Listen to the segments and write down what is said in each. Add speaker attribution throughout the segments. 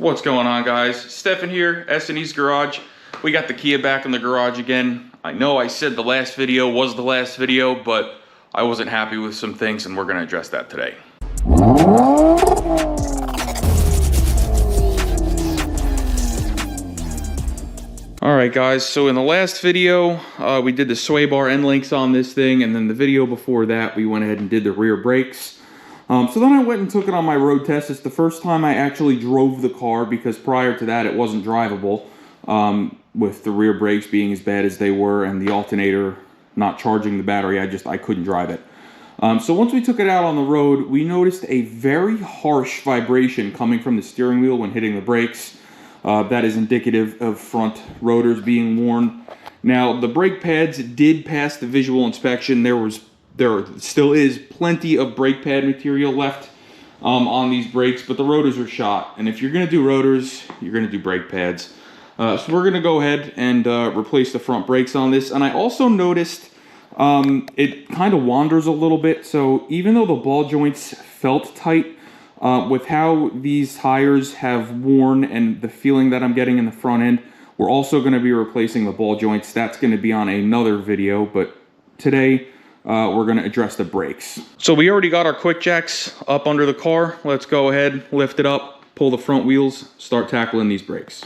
Speaker 1: What's going on, guys? Stefan here, S&E's Garage. We got the Kia back in the garage again. I know I said the last video was the last video, but I wasn't happy with some things and we're gonna address that today. Alright guys, so in the last video, we did the sway bar end links on this thing, and then the video before that, we went ahead and did the rear brakes. So then I went and took it on my road test. It's the first time I actually drove the car, because prior to that it wasn't drivable, with the rear brakes being as bad as they were and the alternator not charging the battery. I couldn't drive it. So once we took it out on the road, we noticed a very harsh vibration coming from the steering wheel when hitting the brakes. That is indicative of front rotors being worn. Now, the brake pads did pass the visual inspection. There still is plenty of brake pad material left on these brakes, but the rotors are shot. And if you're going to do rotors, you're going to do brake pads. So we're going to go ahead and replace the front brakes on this. And I also noticed it kind of wanders a little bit. So even though the ball joints felt tight, with how these tires have worn and the feeling that I'm getting in the front end, we're also going to be replacing the ball joints. That's going to be on another video, but today we're going to address the brakes. So we already got our quick jacks up under the car. Let's go ahead, lift it up, pull the front wheels, start tackling these brakes.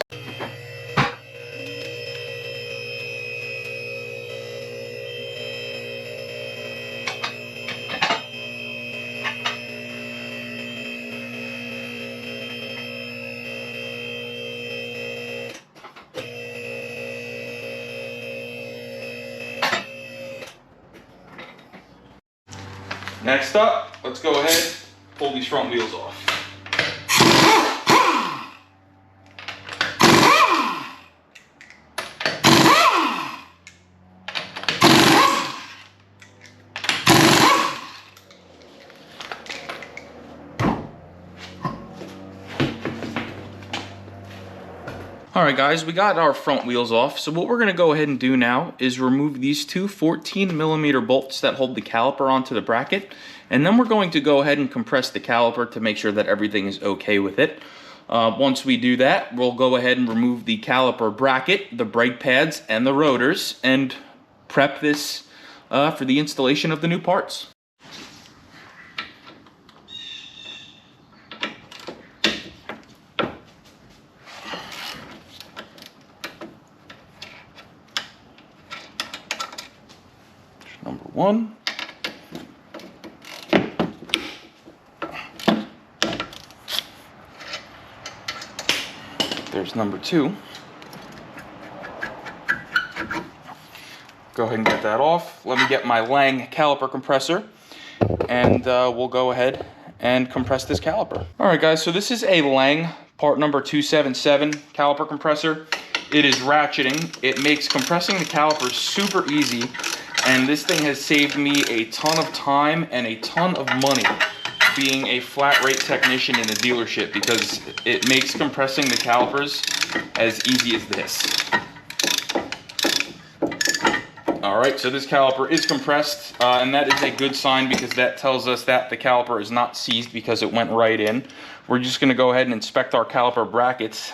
Speaker 1: Next up, let's go ahead, pull these front wheels off. Alright guys, we got our front wheels off, so what we're going to go ahead and do now is remove these two 14mm bolts that hold the caliper onto the bracket, and then we're going to go ahead and compress the caliper to make sure that everything is okay with it. Once we do that, we'll go ahead and remove the caliper bracket, the brake pads, and the rotors, and prep this for the installation of the new parts. Number one. There's number two. Go ahead and get that off. Let me get my Lang caliper compressor, and we'll go ahead and compress this caliper. All right, guys, so this is a Lang part number 277 caliper compressor. It is ratcheting. It makes compressing the caliper super easy. And this thing has saved me a ton of time and a ton of money being a flat rate technician in the dealership, because it makes compressing the calipers as easy as this. Alright, so this caliper is compressed, and that is a good sign, because that tells us that the caliper is not seized because it went right in. We're just going to go ahead and inspect our caliper brackets.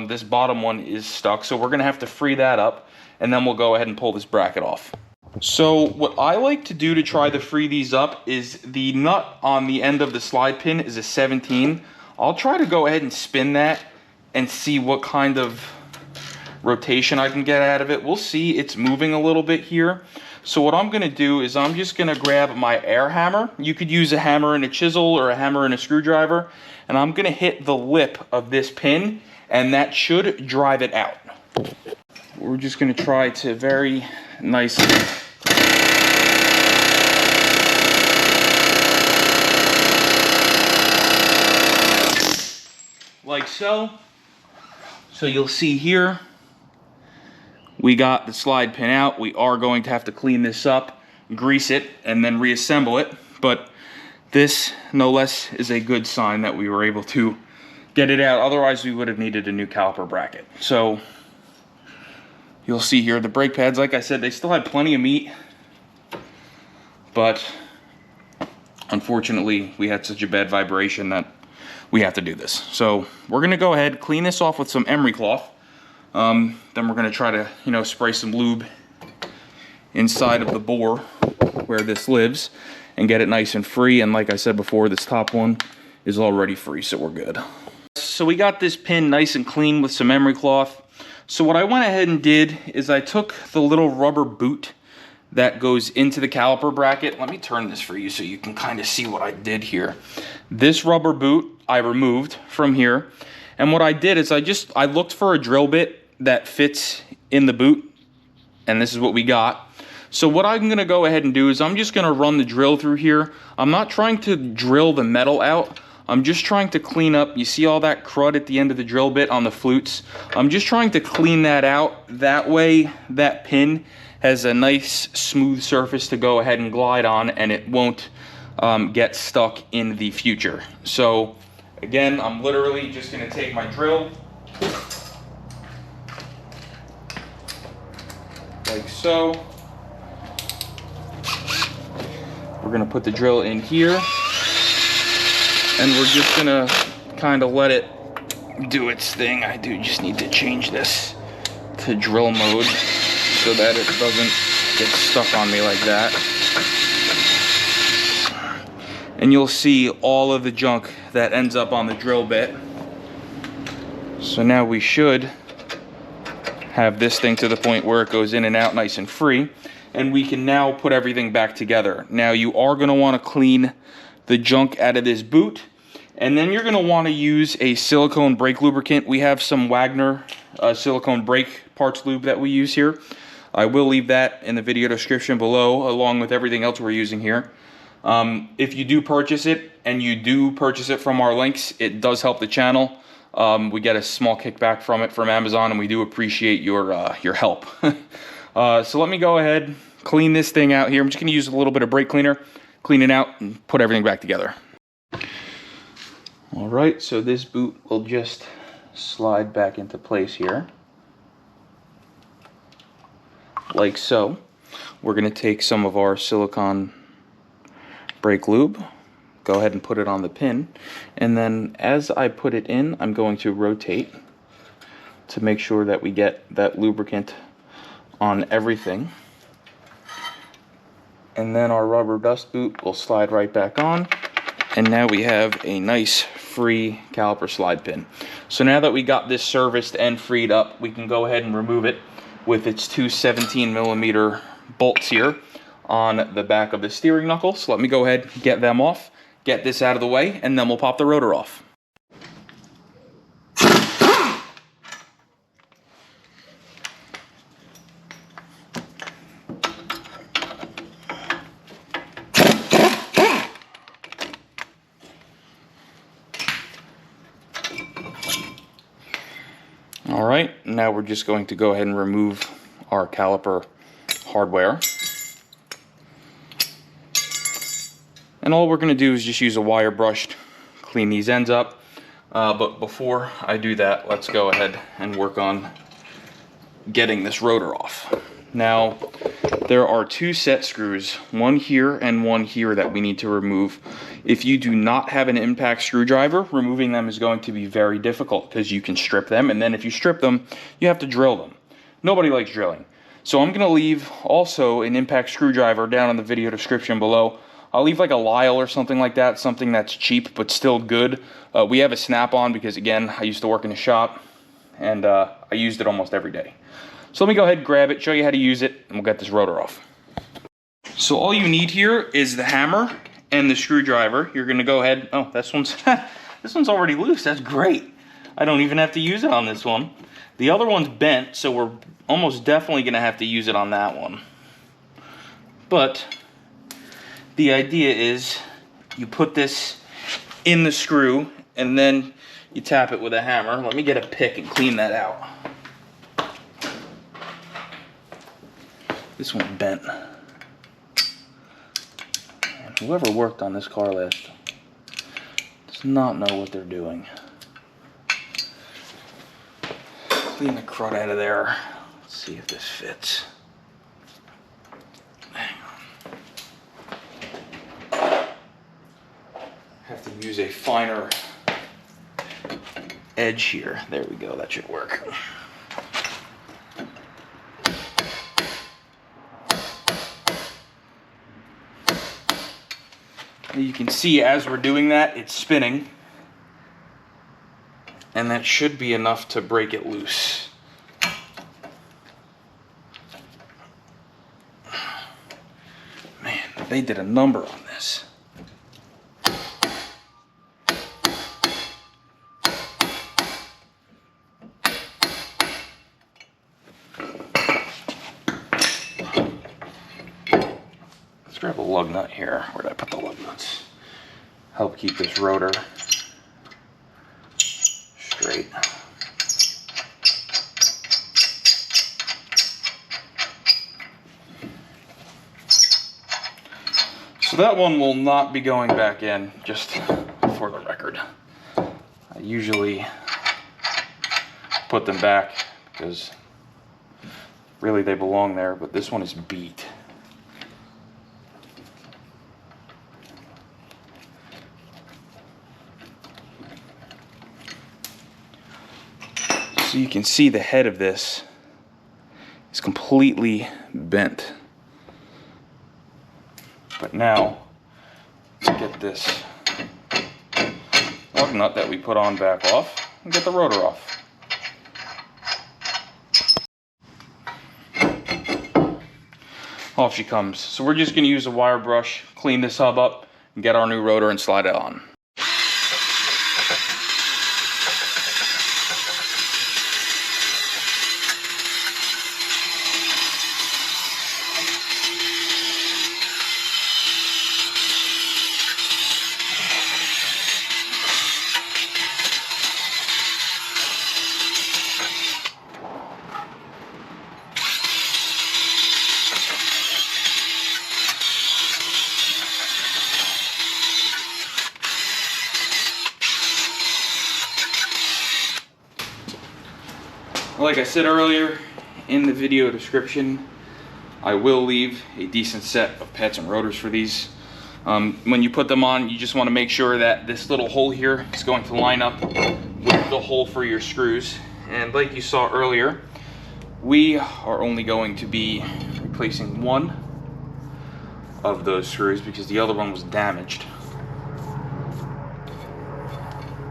Speaker 1: This bottom one is stuck, so we're going to have to free that up, and then we'll go ahead and pull this bracket off. So what I like to do to try to free these up is the nut on the end of the slide pin is a 17. I'll try to go ahead and spin that and see what kind of rotation I can get out of it. We'll see, it's moving a little bit here. So what I'm going to do is I'm just going to grab my air hammer. You could use a hammer and a chisel or a hammer and a screwdriver. And I'm going to hit the lip of this pin, and that should drive it out. We're just going to try to very nicely like so. So you'll see here we got the slide pin out. We are going to have to clean this up, grease it, and then reassemble it, but this no less is a good sign that we were able to get it out. Otherwise we would have needed a new caliper bracket. So you'll see here the brake pads, like I said, they still had plenty of meat, but unfortunately we had such a bad vibration that we have to do this. So we're gonna go ahead, clean this off with some emery cloth. Then we're gonna try to, you know, spray some lube inside of the bore where this lives and get it nice and free. And like I said before, this top one is already free, so we're good. So we got this pin nice and clean with some emery cloth. So what I went ahead and did is I took the little rubber boot that goes into the caliper bracket. Let me turn this for you so you can kind of see what I did here. This rubber boot I removed from here. And what I did is I looked for a drill bit that fits in the boot, and this is what we got. So what I'm gonna go ahead and do is I'm just gonna run the drill through here. I'm not trying to drill the metal out. I'm just trying to clean up. You see all that crud at the end of the drill bit on the flutes? I'm just trying to clean that out. That way that pin has a nice smooth surface to go ahead and glide on, and it won't get stuck in the future. So again, I'm literally just gonna take my drill, like so. We're gonna put the drill in here, and we're just gonna kind of let it do its thing. I do just need to change this to drill mode so that it doesn't get stuck on me like that. And you'll see all of the junk that ends up on the drill bit. So now we should have this thing to the point where it goes in and out nice and free. And we can now put everything back together. Now you are gonna wanna clean the junk out of this boot, and then you're gonna wanna use a silicone brake lubricant. We have some Wagner silicone brake parts lube that we use here. I will leave that in the video description below, along with everything else we're using here. If you do purchase it, and you do purchase it from our links, it does help the channel. We get a small kickback from it from Amazon, and we do appreciate your help. So let me go ahead, clean this thing out here. I'm just gonna use a little bit of brake cleaner, clean it out, and put everything back together. All right, so this boot will just slide back into place here, like so. We're gonna take some of our silicone brake lube, go ahead and put it on the pin, and then as I put it in, I'm going to rotate to make sure that we get that lubricant on everything. And then our rubber dust boot will slide right back on, and now we have a nice free caliper slide pin. So now that we got this serviced and freed up, we can go ahead and remove it with its two 17mm bolts here on the back of the steering knuckle. So let me go ahead, get them off, get this out of the way, and then we'll pop the rotor off. All right, now we're just going to go ahead and remove our caliper hardware. And all we're gonna do is just use a wire brush to clean these ends up. But before I do that, let's go ahead and work on getting this rotor off. Now, there are two set screws, one here and one here, that we need to remove. If you do not have an impact screwdriver, removing them is going to be very difficult because you can strip them, and then if you strip them, you have to drill them. Nobody likes drilling. So I'm gonna leave also an impact screwdriver down in the video description below. I'll leave like a Lyle or something like that, something that's cheap but still good. We have a snap-on because, again, I used to work in a shop, and I used it almost every day. So let me go ahead and grab it, show you how to use it, and we'll get this rotor off. So all you need here is the hammer and the screwdriver. You're gonna go ahead, oh, this one's already loose, that's great. I don't even have to use it on this one. The other one's bent, so we're almost definitely gonna have to use it on that one. But the idea is you put this in the screw and then you tap it with a hammer. Let me get a pick and clean that out. This one's bent. And whoever worked on this car last does not know what they're doing. Clean the crud out of there. Let's see if this fits. Hang on. Have to use a finer edge here. There we go, that should work. You can see as we're doing that, it's spinning. And that should be enough to break it loose. Man, they did a number on this. Let's grab a lug nut here. Where did I put the lug nuts? Help keep this rotor straight. So that one will not be going back in, just for the record. I usually put them back because really they belong there, but this one is beat. So you can see the head of this is completely bent. But now, let's get this lug nut that we put on back off and get the rotor off. Off she comes. So we're just going to use a wire brush, clean this hub up, and get our new rotor and slide it on. Like I said earlier in the video description, I will leave a decent set of pads and rotors for these. When you put them on, you just want to make sure that this little hole here is going to line up with the hole for your screws. And like you saw earlier, we are only going to be replacing one of those screws because the other one was damaged.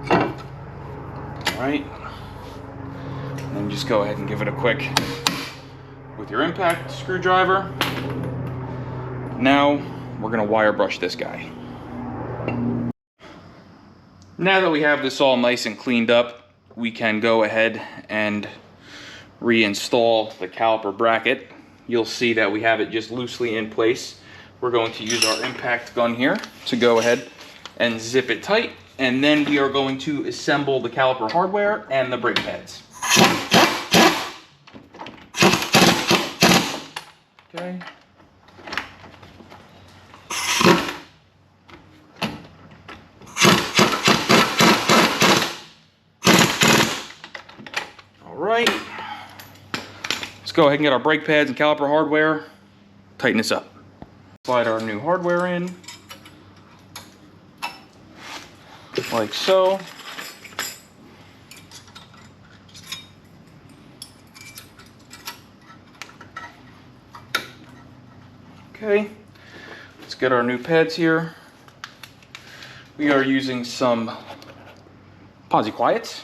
Speaker 1: All right. And then just go ahead and give it a quick with your impact screwdriver. Now we're gonna wire brush this guy. Now that we have this all nice and cleaned up, we can go ahead and reinstall the caliper bracket. You'll see that we have it just loosely in place. We're going to use our impact gun here to go ahead and zip it tight, and then we are going to assemble the caliper hardware and the brake pads. Okay. All right. Let's go ahead and get our brake pads and caliper hardware. Tighten this up. Slide our new hardware in, like so. Okay, let's get our new pads here. We are using some Posi Quiets.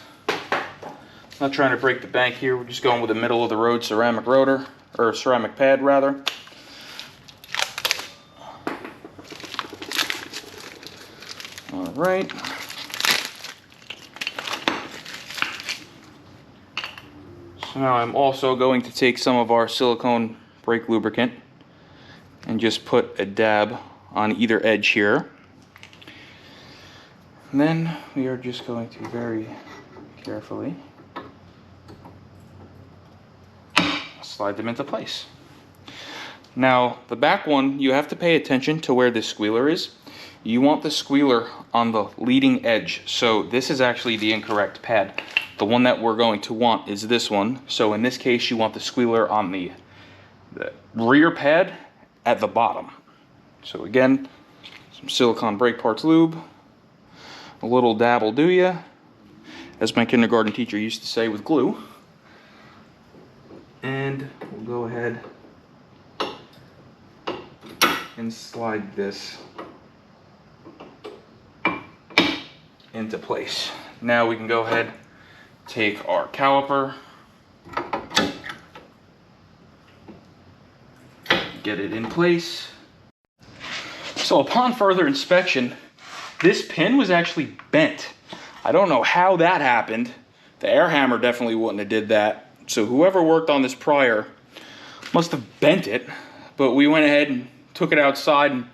Speaker 1: Not trying to break the bank here, we're just going with the middle of the road ceramic rotor, or ceramic pad rather. All right. So now I'm also going to take some of our silicone brake lubricant and just put a dab on either edge here. And then we are just going to very carefully slide them into place. Now the back one, you have to pay attention to where this squealer is. You want the squealer on the leading edge. So this is actually the incorrect pad. The one that we're going to want is this one. So in this case, you want the squealer on the rear pad at the bottom. So again, some silicone brake parts lube, a little dab will do ya, as my kindergarten teacher used to say, with glue. And we'll go ahead and slide this into place. Now we can go ahead, take our caliper, get it in place. So upon further inspection, this pin was actually bent. I don't know how that happened. The air hammer definitely wouldn't have did that. So whoever worked on this prior must have bent it, but we went ahead and took it outside and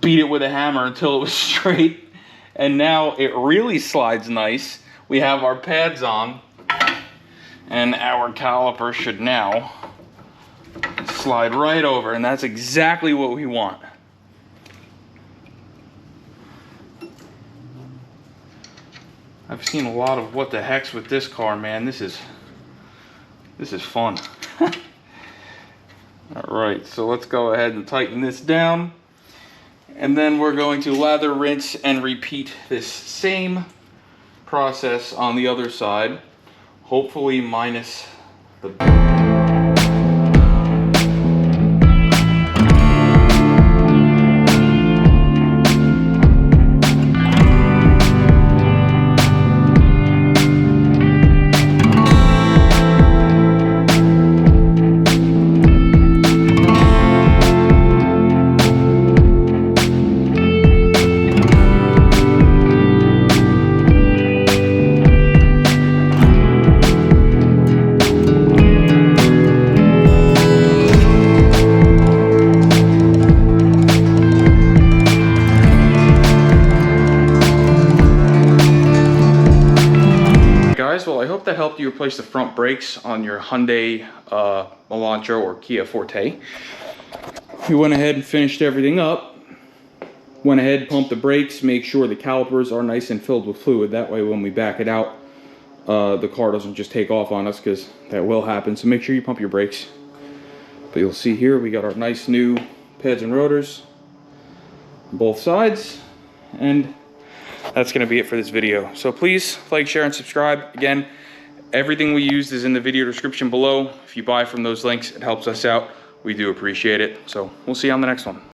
Speaker 1: beat it with a hammer until it was straight. And now it really slides nice. We have our pads on, and our caliper should now slide right over, and that's exactly what we want. I've seen a lot of what the heck's with this car, man. This is fun. All right, so let's go ahead and tighten this down. And then we're going to lather, rinse, and repeat this same process on the other side, hopefully minus the... Well, I hope that helped you replace the front brakes on your Hyundai Elantra or Kia Forte. We went ahead and finished everything up. Went ahead, pumped the brakes, make sure the calipers are nice and filled with fluid. That way when we back it out, the car doesn't just take off on us, because that will happen. So make sure you pump your brakes. But you'll see here we got our nice new pads and rotors on both sides. And that's going to be it for this video. So please like, share, and subscribe. Again, everything we used is in the video description below. If you buy from those links, it helps us out. We do appreciate it. So we'll see you on the next one.